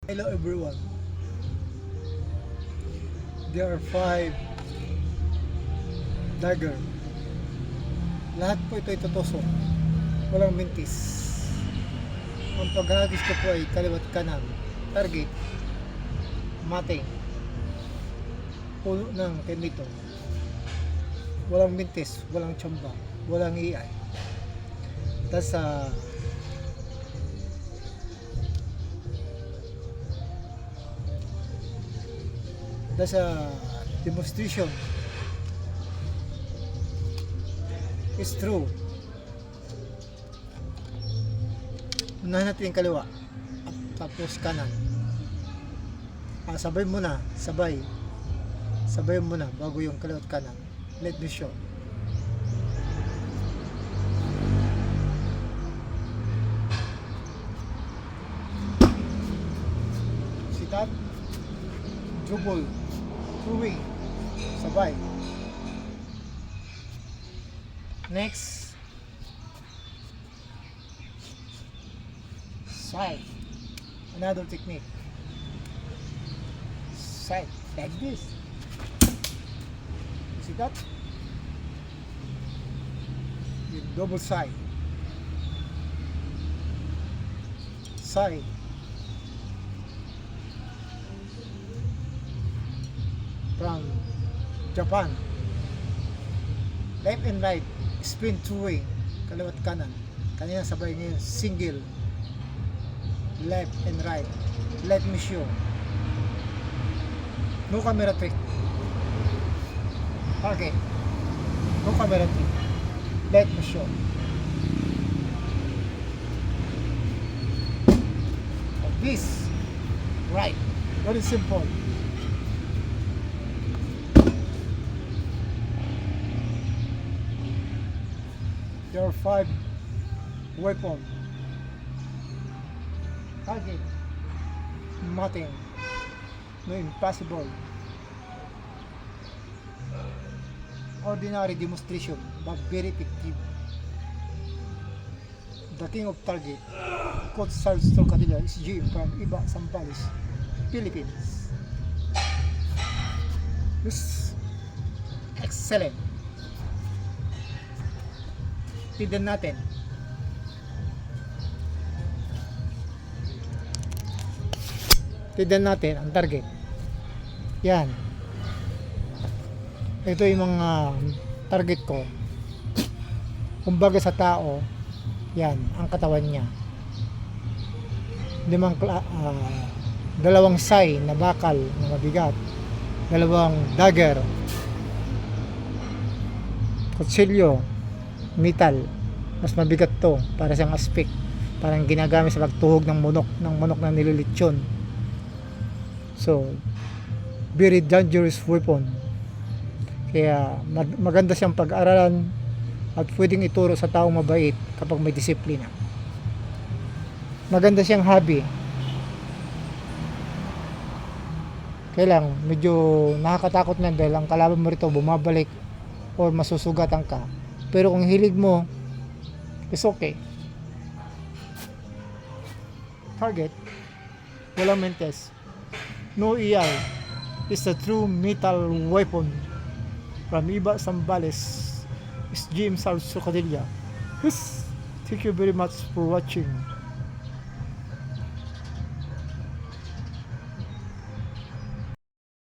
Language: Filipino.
Hello everyone. There are 5 dagger. Lahat po ito ay tutusok. Walang mintis. Ang paghagis ko po ay kaliwat kanan. Target. Mating. Puno ng temito. Walang mintis. Walang tsamba. Walang iay. Tapos that's a demonstration. It's true. Unahin natin yung kaliwa tapos kanan. Sabay muna, sabay muna bago yung kaliwa at kanan. Let me show. See that? Double throwing, sabay. Next, side, another technique. Side, like this. See that? Yung double side. Side. From Japan. Left and right, spin two-way, kaliwat kanan. Kanina sabay ngayon, single, left and right. Let me show. No camera trick. Okay. No camera trick. Let me show. This, right. Very simple. There are 5 weapons. Target. Nothing. No impossible. Ordinary demonstration, but very effective. The king of target, Coach Charles Trocadillo, is Jim from Iba, Zambales, Philippines. This excellent. Tignan natin. Tignan natin ang target. Yan. Ito yung mga target ko. Kumbaga sa tao, yan, ang katawan niya. Dalawang sai na bakal na mabigat. Dalawang dagger. Kutsilyo. Metal, mas mabigat to para siyang aspect, parang ginagamit sa pagtuhog ng manok na nililitsyon. So very dangerous weapon, kaya maganda siyang pag-aralan at pwedeng ituro sa taong mabait kapag may disiplina. Maganda siyang hobby, kaya lang medyo nakakatakot na dahil ang kalaban mo rito bumabalik or masusugatan ka. Pero kung hilig mo, it's okay. Target, walang mentes. No EI. It's a true metal weapon. From Iba, Zambales, it's Jim Charles Trocadillo. Thank you very much for watching.